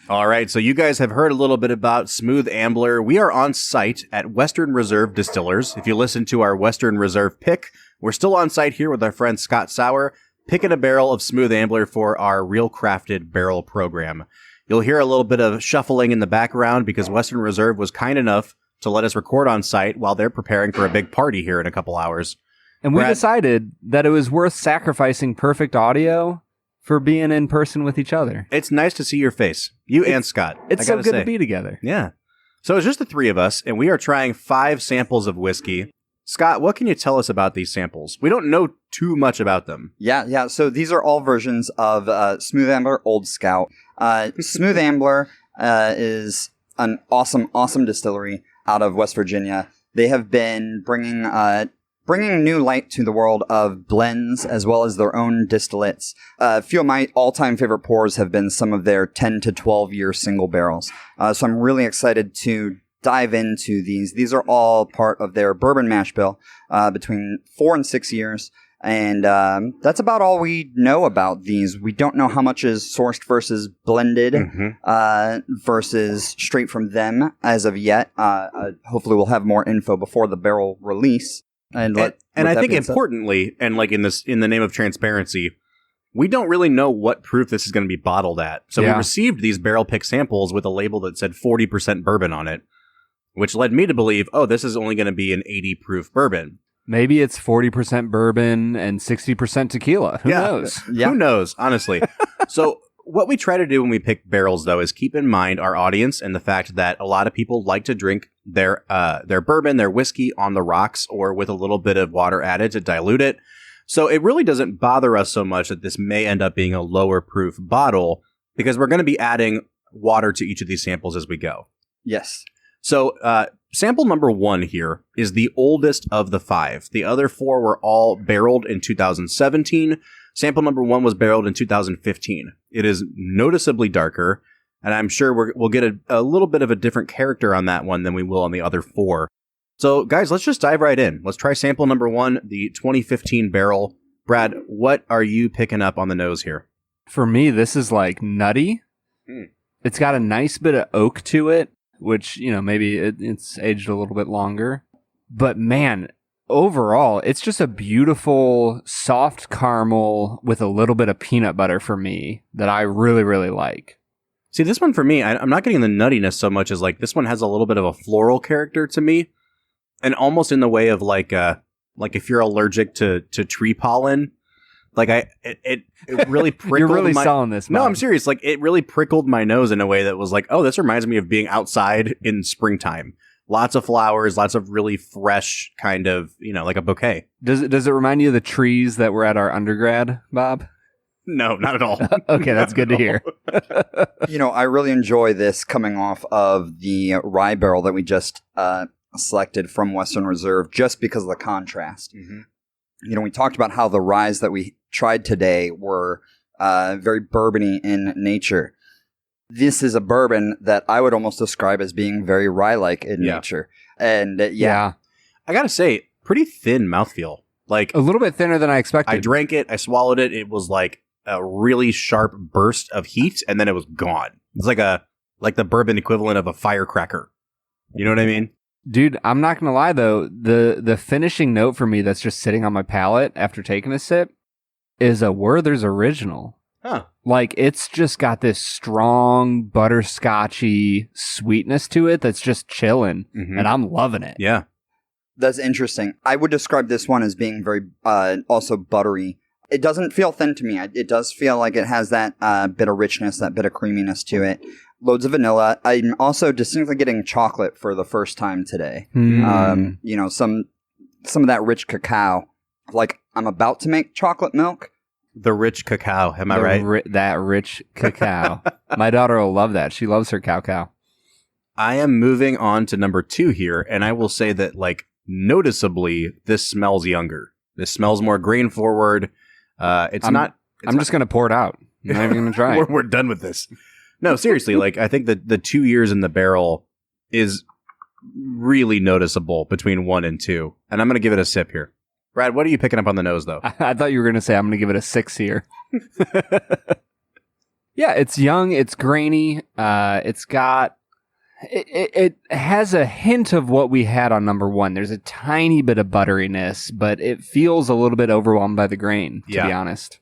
All right, so you guys have heard a little bit about Smooth Ambler. We are on site at Western Reserve Distillers. If you listen to our Western Reserve pick, we're still on site here with our friend Scott Sauer, picking a barrel of Smooth Ambler for our Real Crafted Barrel program. You'll hear a little bit of shuffling in the background because Western Reserve was kind enough to let us record on site while they're preparing for a big party here in a couple hours. And we decided that it was worth sacrificing perfect audio for being in person with each other. It's nice to see your face. You and Scott. It's so good to be together. Yeah. So it's just the three of us, and we are trying 5 samples of whiskey. Scott, what can you tell us about these samples? We don't know too much about them. Yeah. So these are all versions of Smooth Ambler Old Scout. Smooth Ambler is an awesome distillery out of West Virginia. They have been bringing new light to the world of blends as well as their own distillates. A few of my all-time favorite pours have been some of their 10 to 12-year single barrels. So I'm really excited to dive into these. These are all part of their bourbon mash bill between 4 and 6 years. And that's about all we know about these. We don't know how much is sourced versus blended versus straight from them as of yet. Hopefully we'll have more info before the barrel release. And I think importantly, and like in the name of transparency, we don't really know what proof this is going to be bottled at. So we received these barrel pick samples with a label that said 40% bourbon on it, which led me to believe, this is only going to be an 80 proof bourbon. Maybe it's 40% bourbon and 60% tequila. Who knows? Yeah. Who knows, honestly. So what we try to do when we pick barrels, though, is keep in mind our audience and the fact that a lot of people like to drink their bourbon, their whiskey on the rocks or with a little bit of water added to dilute it. So it really doesn't bother us so much that this may end up being a lower proof bottle because we're going to be adding water to each of these samples as we go. Yes. So sample number 1 here is the oldest of the 5. The other 4 were all barreled in 2017. Sample number 1 was barreled in 2015. It is noticeably darker, and I'm sure we'll get a little bit of a different character on that one than we will on the other 4. So, guys, let's just dive right in. Let's try sample number 1, the 2015 barrel. Brad, what are you picking up on the nose here? For me, this is like nutty. It's got a nice bit of oak to it, which, maybe it's aged a little bit longer. But man, overall, it's just a beautiful, soft caramel with a little bit of peanut butter for me that I really, really like. See, this one for me, I'm not getting the nuttiness so much as like this one has a little bit of a floral character to me. And almost in the way of like if you're allergic to tree pollen, like it really prickled. You're really selling this, man. No, I'm serious. Like it really prickled my nose in a way that was like, oh, this reminds me of being outside in springtime. Lots of flowers, lots of really fresh kind of, like a bouquet. Does it remind you of the trees that were at our undergrad, Bob? No, not at all. Okay, that's good to hear. I really enjoy this coming off of the rye barrel that we just selected from Western Reserve just because of the contrast. Mm-hmm. We talked about how the ryes that we tried today were very bourbony in nature. This is a bourbon that I would almost describe as being very rye-like in nature. And I gotta say, pretty thin mouthfeel. Like a little bit thinner than I expected. I drank it, I swallowed it. It was like a really sharp burst of heat, and then it was gone. It's like the bourbon equivalent of a firecracker. You know what I mean? Dude, I'm not gonna lie though, the finishing note for me that's just sitting on my palate after taking a sip is a Werther's Original. Huh. Like, it's just got this strong butterscotchy sweetness to it that's just chilling, and I'm loving it. Yeah. That's interesting. I would describe this one as being very, also buttery. It doesn't feel thin to me. It does feel like it has that bit of richness, that bit of creaminess to it. Loads of vanilla. I'm also distinctly getting chocolate for the first time today. Some of that rich cacao. Like, I'm about to make chocolate milk. The rich cacao, am I right? That rich cacao. My daughter will love that. She loves her cacao. I am moving on to number 2 here, and I will say that, like, noticeably, this smells younger. This smells more grain forward. I'm just going to pour it out. I'm not even going to try. We're done with this. No, seriously, like, I think that the 2 years in the barrel is really noticeable between 1 and 2, and I'm going to give it a sip here. Brad, what are you picking up on the nose, though? I thought you were going to say I'm going to give it a 6 here. Yeah, it's young, it's grainy, it's got... It has a hint of what we had on number 1. There's a tiny bit of butteriness, but it feels a little bit overwhelmed by the grain, to be honest.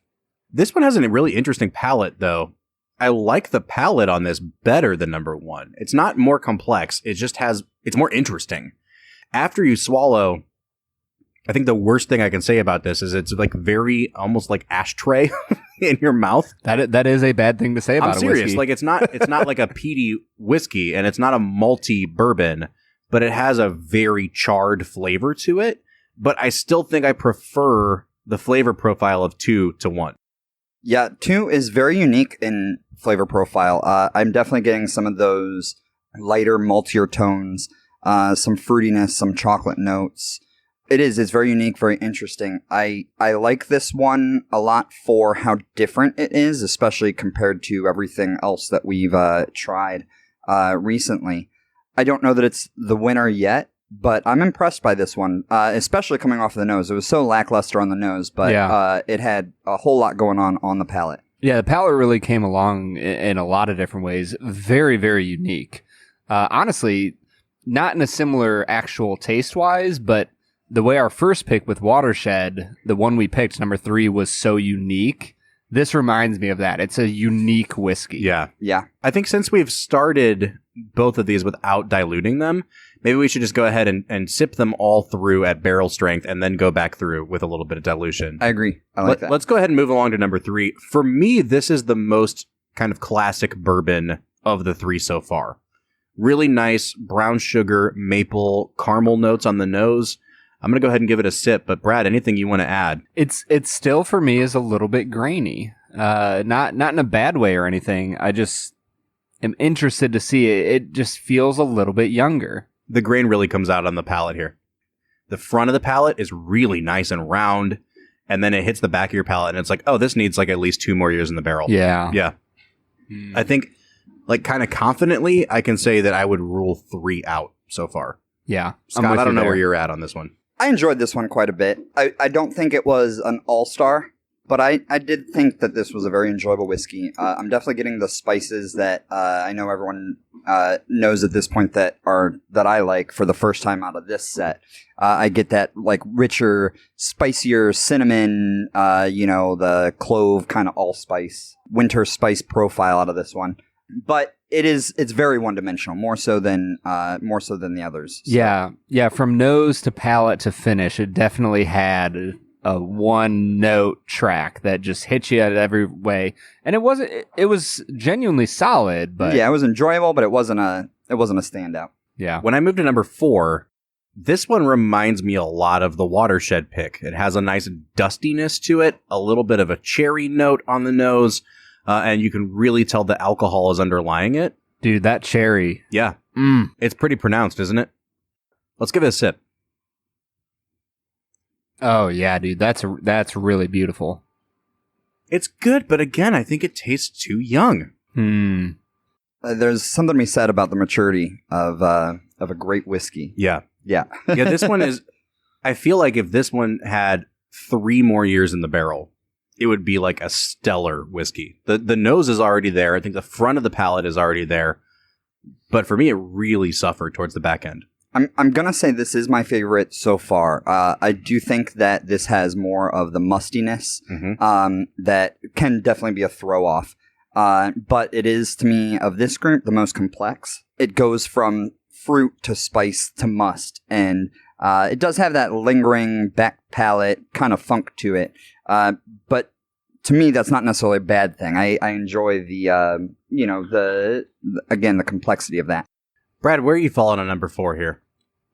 This one has a really interesting palate, though. I like the palate on this better than number 1. It's not more complex. It's more interesting. After you swallow, I think the worst thing I can say about this is it's like very almost like ashtray in your mouth. That is a bad thing to say about I'm serious. a whiskey. Like it's not like a peaty whiskey, and it's not a malty bourbon, but it has a very charred flavor to it. But I still think I prefer the flavor profile of 2 to 1. Yeah, 2 is very unique in flavor profile. I'm definitely getting some of those lighter, maltier tones, some fruitiness, some chocolate notes. It's very unique, very interesting. I like this one a lot for how different it is, especially compared to everything else that we've tried recently. I don't know that it's the winner yet, but I'm impressed by this one, especially coming off of the nose. It was so lackluster on the nose, but it had a whole lot going on the palate. Yeah, the palate really came along in a lot of different ways. Very, very unique. Honestly, not in a similar actual taste-wise, but the way our first pick with Watershed, the one we picked, number 3, was so unique. This reminds me of that. It's a unique whiskey. Yeah. Yeah. I think since we've started both of these without diluting them, maybe we should just go ahead and sip them all through at barrel strength and then go back through with a little bit of dilution. I agree. I like that. Let's go ahead and move along to number 3. For me, this is the most kind of classic bourbon of the 3 so far. Really nice brown sugar, maple, caramel notes on the nose. I'm going to go ahead and give it a sip, but Brad, anything you want to add? It's still, for me, is a little bit grainy. Not in a bad way or anything. I just am interested to see it. It just feels a little bit younger. The grain really comes out on the palate here. The front of the palate is really nice and round, and then it hits the back of your palate, and it's like, oh, this needs like at least 2 more years in the barrel. Yeah. Yeah. I think, like, kind of confidently, I can say that I would rule 3 out so far. Yeah. Scott, I don't know where you're at on this one. I enjoyed this one quite a bit. I don't think it was an all-star, but I did think that this was a very enjoyable whiskey. I'm definitely getting the spices that I know everyone knows at this point that I like for the first time out of this set. I get that like richer, spicier cinnamon, the clove kind of allspice, winter spice profile out of this one. But it's very one-dimensional, more so than the others. So. Yeah. From nose to palate to finish, it definitely had a one-note track that just hit you at every way, and it was genuinely solid. But yeah, it was enjoyable, but it wasn't a standout. Yeah. When I moved to number 4, this one reminds me a lot of the Watershed pick. It has a nice dustiness to it, a little bit of a cherry note on the nose. And you can really tell the alcohol is underlying it. Dude, that cherry. Yeah. It's pretty pronounced, isn't it? Let's give it a sip. Oh, yeah, dude. That's really beautiful. It's good, but again, I think it tastes too young. There's something to be said about the maturity of a great whiskey. Yeah. Yeah. Yeah, this one is... I feel like if this one had 3 more years in the barrel, it would be like a stellar whiskey. The nose is already there. I think the front of the palate is already there. But for me, it really suffered towards the back end. I'm going to say this is my favorite so far. I do think that this has more of the mustiness that can definitely be a throw-off. But it is, to me, of this group, the most complex. It goes from fruit to spice to must. And it does have that lingering back palate kind of funk to it. But to me, that's not necessarily a bad thing. I enjoy the complexity of that. Brad, where are you falling on number 4 here?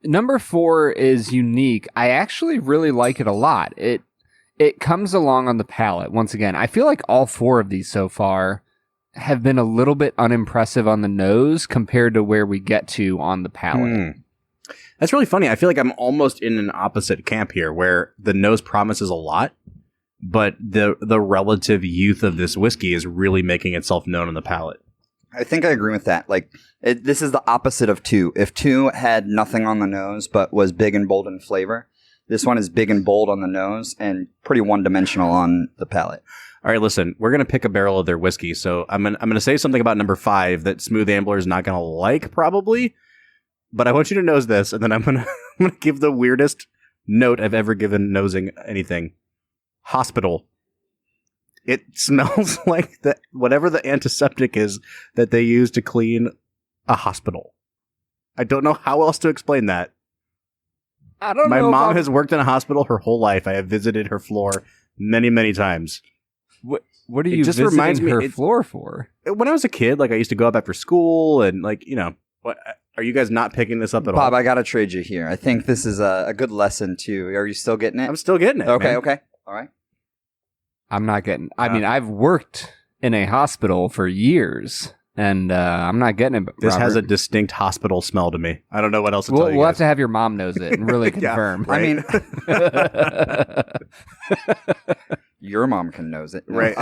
Number 4 is unique. I actually really like it a lot. It comes along on the palate. Once again, I feel like all 4 of these so far have been a little bit unimpressive on the nose compared to where we get to on the palate. That's really funny. I feel like I'm almost in an opposite camp here where the nose promises a lot, but the relative youth of this whiskey is really making itself known on the palate. I think I agree with that. Like, this is the opposite of 2. If 2 had nothing on the nose but was big and bold in flavor, this one is big and bold on the nose and pretty one-dimensional on the palate. All right, listen, we're gonna pick a barrel of their whiskey, so I'm gonna say something about number 5 that Smooth Ambler is not gonna like, probably. But I want you to nose this, and then I'm gonna give the weirdest note I've ever given nosing anything. Hospital. It smells like whatever the antiseptic is that they use to clean a hospital. I don't know how else to explain that. I don't know. My mom if has worked in a hospital her whole life. I have visited her floor many, many times. What are you just visiting her floor for? When I was a kid, like I used to go up after school and like, what are you guys not picking this up at all? Bob, I got to trade you here. I think this is a good lesson too. Are you still getting it? I'm still getting it. Okay, man. okay. All right. I'm not getting I mean, I've worked in a hospital for years and I'm not getting it. This Robert. has a distinct hospital smell to me. I don't know what else to tell you. We'll guys. have to have your mom nose it and really confirm. Right. I mean, your mom can nose it. Right.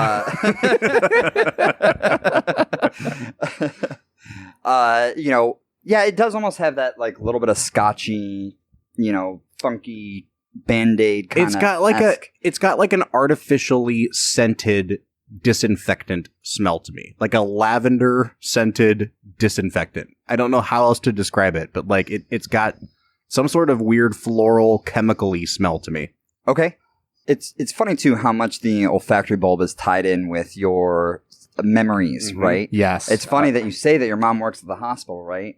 Yeah, it does almost have that like little bit of scotchy, funky Band-Aid kind of. It's got like an artificially scented disinfectant smell to me, like a lavender scented disinfectant. I don't know how else to describe it, but like it's got some sort of weird floral chemical-y smell to me. Okay. It's funny too how much the olfactory bulb is tied in with your memories, right? Yes. It's funny that you say that your mom works at the hospital, right?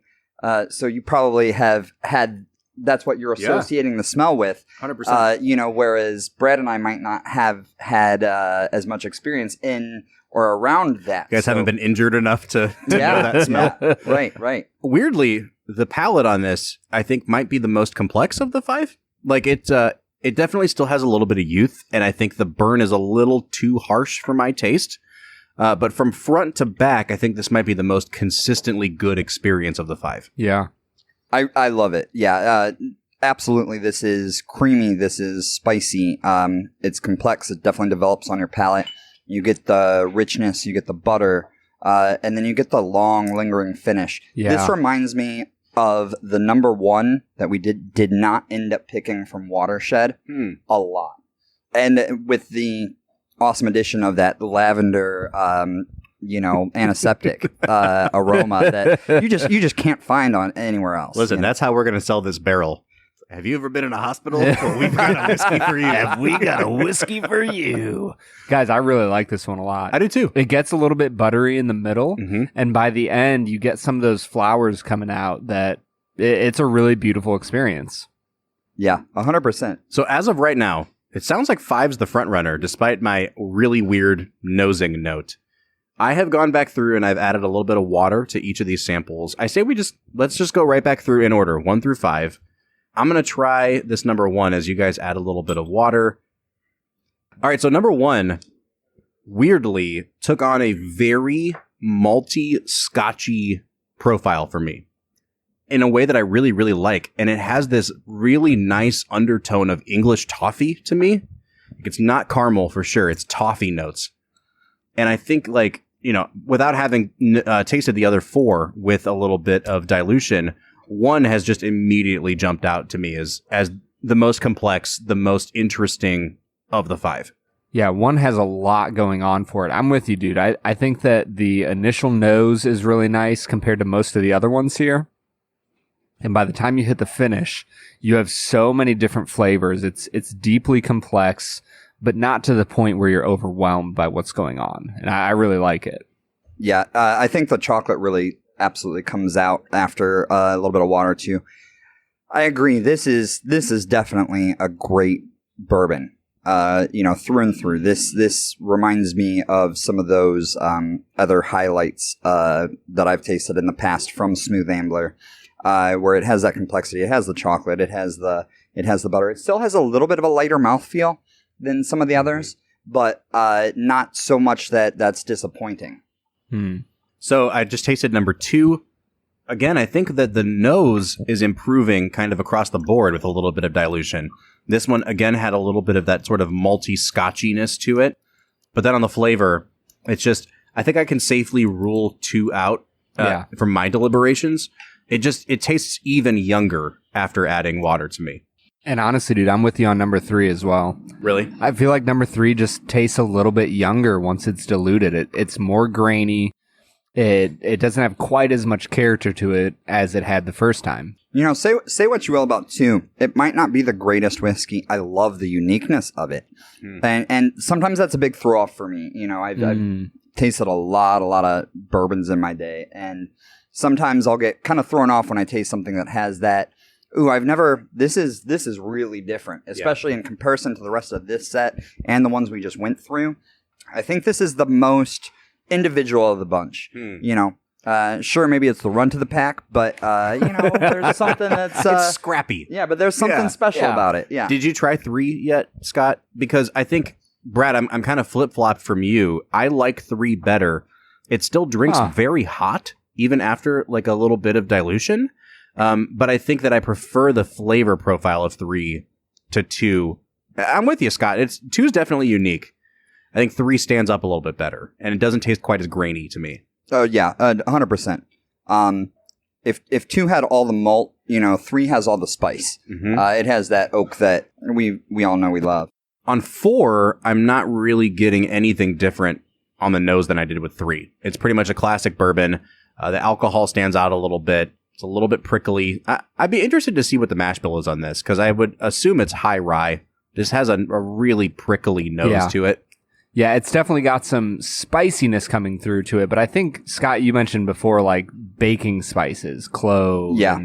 So you probably have had, that's what you're associating the smell with. 100%. Whereas Brad and I might not have had as much experience in or around that. You guys haven't been injured enough to know that smell. Yeah. Right. Weirdly, the palate on this, I think, might be the most complex of the 5. Like it definitely still has a little bit of youth, and I think the burn is a little too harsh for my taste. But from front to back, I think this might be the most consistently good experience of the 5. Yeah. I love it. Yeah, absolutely. This is creamy. This is spicy. It's complex. It definitely develops on your palate. You get the richness. You get the butter. And then you get the long, lingering finish. Yeah. This reminds me of the number 1 that we did not end up picking from Watershed a lot. And with the awesome addition of that lavender, antiseptic aroma that you just can't find on anywhere else. Listen, that's how we're going to sell this barrel. Have you ever been in a hospital? Well, we've got a whiskey for you. Have we got a whiskey for you? Guys, I really like this one a lot. I do too. It gets a little bit buttery in the middle, and by the end, you get some of those flowers coming out that it's a really beautiful experience. Yeah, 100%. So as of right now, it sounds like 5's the front runner, despite my really weird nosing note. I have gone back through and I've added a little bit of water to each of these samples. I say let's just go right back through in order, 1 through 5. I'm going to try this number 1 as you guys add a little bit of water. All right, so number 1, weirdly, took on a very malty, scotchy profile for me in a way that I really, really like. And it has this really nice undertone of English toffee to me. It's not caramel for sure. It's toffee notes. And I think without having tasted the other 4 with a little bit of dilution, 1 has just immediately jumped out to me as the most complex, the most interesting of the 5. Yeah, 1 has a lot going on for it. I'm with you, dude. I think that the initial nose is really nice compared to most of the other ones here. And by the time you hit the finish, you have so many different flavors. It's deeply complex, but not to the point where you're overwhelmed by what's going on. And I really like it. Yeah, I think the chocolate really absolutely comes out after a little bit of water too. I agree. This is definitely a great bourbon. Through and through. This reminds me of some of those other highlights that I've tasted in the past from Smooth Ambler, where it has that complexity. It has the chocolate. It has the butter. It still has a little bit of a lighter mouthfeel than some of the others, but not so much that's disappointing. So I just tasted number 2. Again, I think that the nose is improving kind of across the board with a little bit of dilution. This one, again, had a little bit of that sort of malty scotchiness to it. But then on the flavor, it's just, I think I can safely rule 2 out from my deliberations. It tastes even younger after adding water to me. And honestly, dude, I'm with you on number 3 as well. Really? I feel like number 3 just tastes a little bit younger once it's diluted. It's more grainy. It doesn't have quite as much character to it as it had the first time. You know, say what you will about 2. It might not be the greatest whiskey. I love the uniqueness of it. And sometimes that's a big throw off for me. You know, I've tasted a lot of bourbons in my day. And sometimes I'll get kind of thrown off when I taste something that has that, ooh, this is really different, especially in comparison to the rest of this set and the ones we just went through. I think this is the most individual of the bunch. You know, sure, maybe it's the run to the pack, but you know, there's something that's it's scrappy. Yeah, but there's something special about it. Yeah. Did you try 3 yet, Scott? Because I think, Brad, I'm kind of flip-flopped from you. I like 3 better. It still drinks very hot, even after like a little bit of dilution. But I think that I prefer the flavor profile of 3 to 2. I'm with you, Scott. 2 is definitely unique. I think 3 stands up a little bit better, and it doesn't taste quite as grainy to me. Oh yeah, 100%. If 2 had all the malt, you know, 3 has all the spice. It has that oak that we all know we love. On 4, I'm not really getting anything different on the nose than I did with 3. It's pretty much a classic bourbon. The alcohol stands out a little bit. It's a little bit prickly. I'd be interested to see what the mash bill is on this, because I would assume it's high rye. This has a really prickly nose to it. Yeah, it's definitely got some spiciness coming through to it, but I think, Scott, you mentioned before, like, baking spices, clove. Yeah.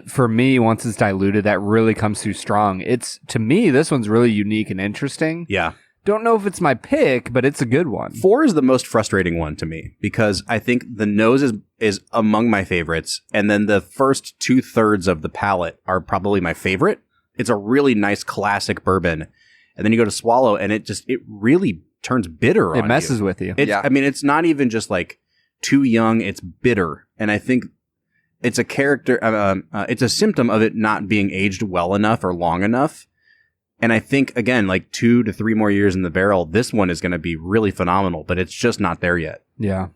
For me, once it's diluted, that really comes through strong. To me, this one's really unique and interesting. Yeah. Don't know if it's my pick, but it's a good one. 4 is the most frustrating one to me, because I think the nose is among my favorites, and then the first 2/3 of the palate are probably my favorite. It's a really nice classic bourbon. And then you go to swallow, and it really turns bitter on you. It messes with you. I mean, it's not even just like too young, it's bitter. And I think it's a character, it's a symptom of it not being aged well enough or long enough. And I think, again, like 2 to 3 more years in the barrel, this one is going to be really phenomenal, but it's just not there yet. Yeah.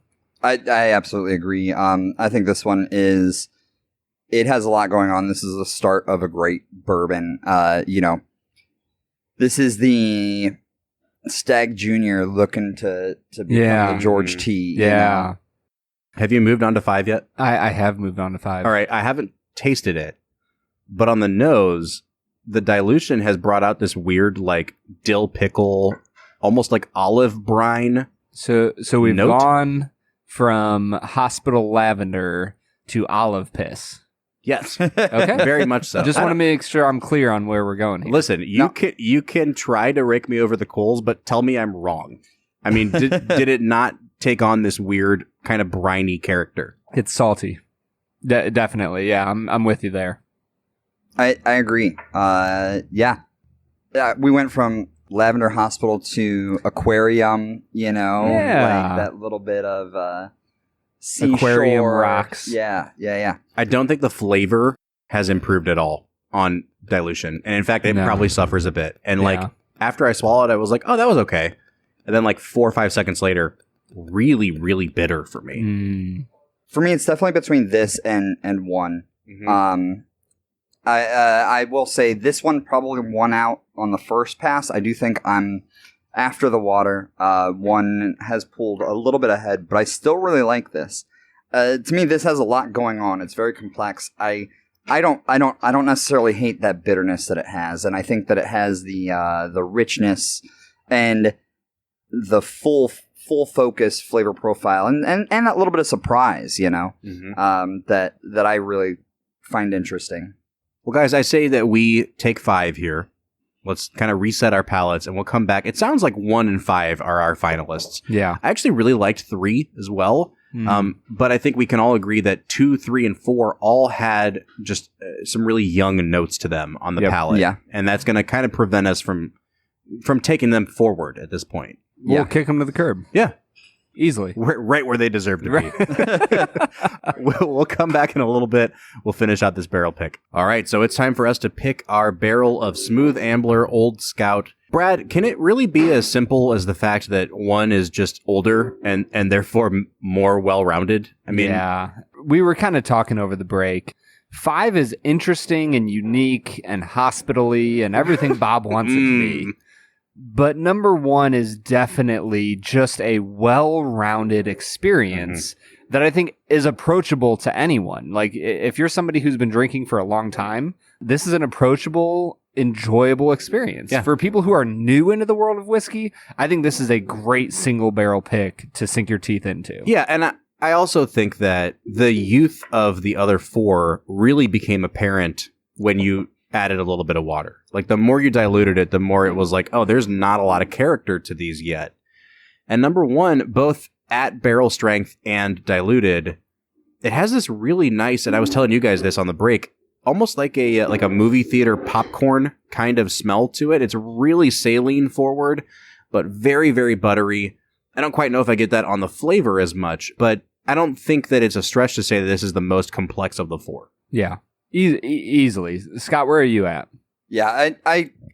I absolutely agree. I think this one it has a lot going on. This is the start of a great bourbon. You know, this is the Stag Junior looking to become the George T. Yeah. You know? Have you moved on to 5 yet? I have moved on to 5. All right. I haven't tasted it, but on the nose, the dilution has brought out this weird, like, dill pickle, almost like olive brine. So we've gone from hospital lavender to olive piss. Yes. Okay. Very much so. Just want to make sure I'm clear on where we're going here. Listen, you can try to rake me over the coals, but tell me I'm wrong. I mean, did it not take on this weird kind of briny character? It's salty. Definitely. Yeah, I'm with you there. I agree. Yeah. We went from Lavender Hospital to Aquarium, you know, like that little bit of seashore. Aquarium rocks. Yeah. I don't think the flavor has improved at all on dilution. And in fact, it probably suffers a bit. And like after I swallowed, I was like, oh, that was okay. And then like 4 or 5 seconds later, really, really bitter for me. For me, it's definitely between this and 1. Mm-hmm. I will say this one probably won out on the first pass. I do think I'm after the water. 1 has pulled a little bit ahead, but I still really like this. To me, this has a lot going on. It's very complex. I don't necessarily hate that bitterness that it has, and I think that it has the richness and the full focus flavor profile, and that little bit of surprise, you know, that I really find interesting. Well, guys, I say that we take 5 here. Let's kind of reset our palates, and we'll come back. It sounds like 1 and 5 are our finalists. Yeah. I actually really liked 3 as well. But I think we can all agree that 2, 3, and 4 all had just some really young notes to them on the palate. Yeah. And that's going to kind of prevent us from taking them forward at this point. We'll kick them to the curb. Yeah. Easily. Right where they deserve to be. We'll come back in a little bit. We'll finish out this barrel pick. All right, so it's time for us to pick our barrel of Smooth Ambler Old Scout. Brad, can it really be as simple as the fact that 1 is just older and therefore more well-rounded? I mean, yeah. We were kind of talking over the break. 5 is interesting and unique and hospitally and everything Bob wants it to be. But number 1 is definitely just a well-rounded experience that I think is approachable to anyone. Like, if you're somebody who's been drinking for a long time, this is an approachable, enjoyable experience. Yeah. For people who are new into the world of whiskey, I think this is a great single barrel pick to sink your teeth into. Yeah, and I also think that the youth of the other 4 really became apparent when you added a little bit of water. Like, the more you diluted it, the more it was like, oh, there's not a lot of character to these yet. And number 1, both at barrel strength and diluted, it has this really nice, and I was telling you guys this on the break, almost like a movie theater popcorn kind of smell to it. It's really saline forward, but very, very buttery. I don't quite know if I get that on the flavor as much, but I don't think that it's a stretch to say that this is the most complex of the 4. Yeah, easily. Scott, where are you at? Yeah,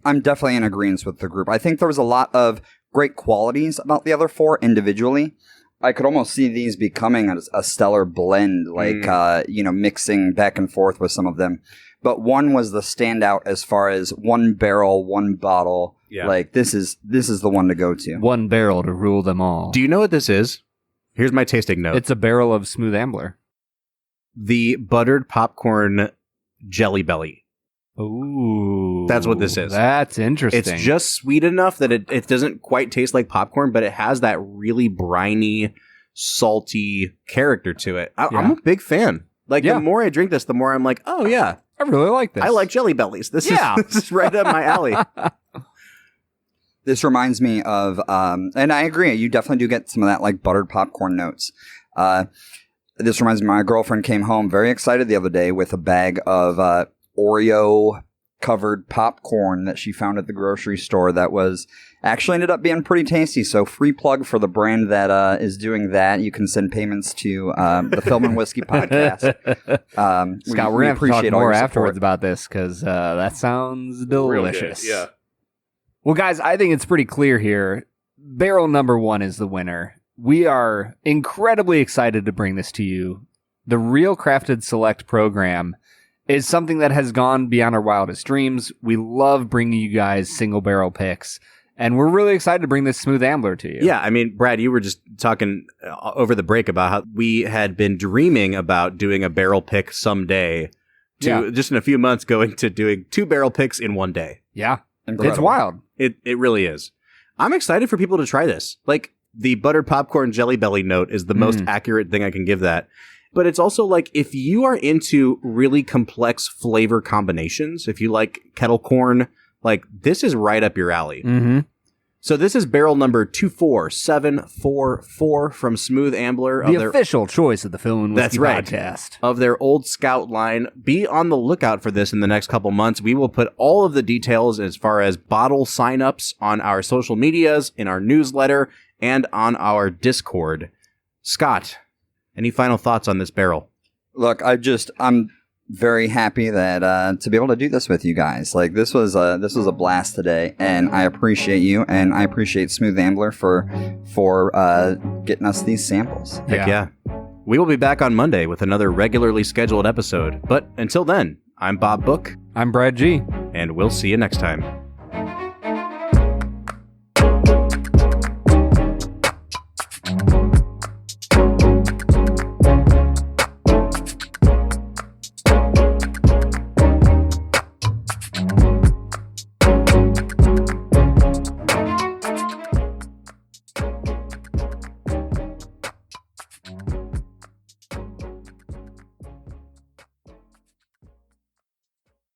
I'm definitely in agreement with the group. I think there was a lot of great qualities about the other 4 individually. I could almost see these becoming a stellar blend, like, mixing back and forth with some of them. But 1 was the standout as far as 1 barrel, 1 bottle. Yeah. Like, this is the one to go to. 1 barrel to rule them all. Do you know what this is? Here's my tasting note. It's a barrel of Smooth Ambler. The buttered popcorn Jelly Belly. Ooh. That's what this is. That's interesting. It's just sweet enough that it doesn't quite taste like popcorn, but it has that really briny, salty character to it. I'm a big fan. Like, the more I drink this, the more I'm like, oh, yeah. I really like this. I like Jelly Bellies. This is right up my alley. This reminds me of, and I agree, you definitely do get some of that, like, buttered popcorn notes. This reminds me, my girlfriend came home very excited the other day with a bag of Oreo-covered popcorn that she found at the grocery store that was actually ended up being pretty tasty. So, free plug for the brand that is doing that. You can send payments to the Film and Whiskey Podcast. Scott, we're going to talk more afterwards about this because that sounds delicious. Yeah. Well, guys, I think it's pretty clear here. Barrel number 1 is the winner. We are incredibly excited to bring this to you. The Real Crafted Select program is something that has gone beyond our wildest dreams. We love bringing you guys single barrel picks, and we're really excited to bring this Smooth Ambler to you. Yeah, I mean, Brad, you were just talking over the break about how we had been dreaming about doing a barrel pick someday to just in a few months going to doing 2 barrel picks in one day. Yeah. Incredible. It's wild. It really is. I'm excited for people to try this. Like, the buttered popcorn Jelly Belly note is the most accurate thing I can give that. But it's also like, if you are into really complex flavor combinations, if you like kettle corn, like, this is right up your alley. Mm-hmm. So this is barrel number 24744 from Smooth Ambler. The official choice of the Film and Whiskey Podcast. Of their Old Scout line. Be on the lookout for this in the next couple months. We will put all of the details as far as bottle signups on our social medias, in our newsletter, and on our Discord. Scott, any final thoughts on this barrel? Look, I'm very happy that to be able to do this with you guys. Like, this was a blast today, and I appreciate you, and I appreciate Smooth Ambler for getting us these samples. Heck yeah. We will be back on Monday with another regularly scheduled episode. But until then, I'm Bob Book. I'm Brad G. And we'll see you next time.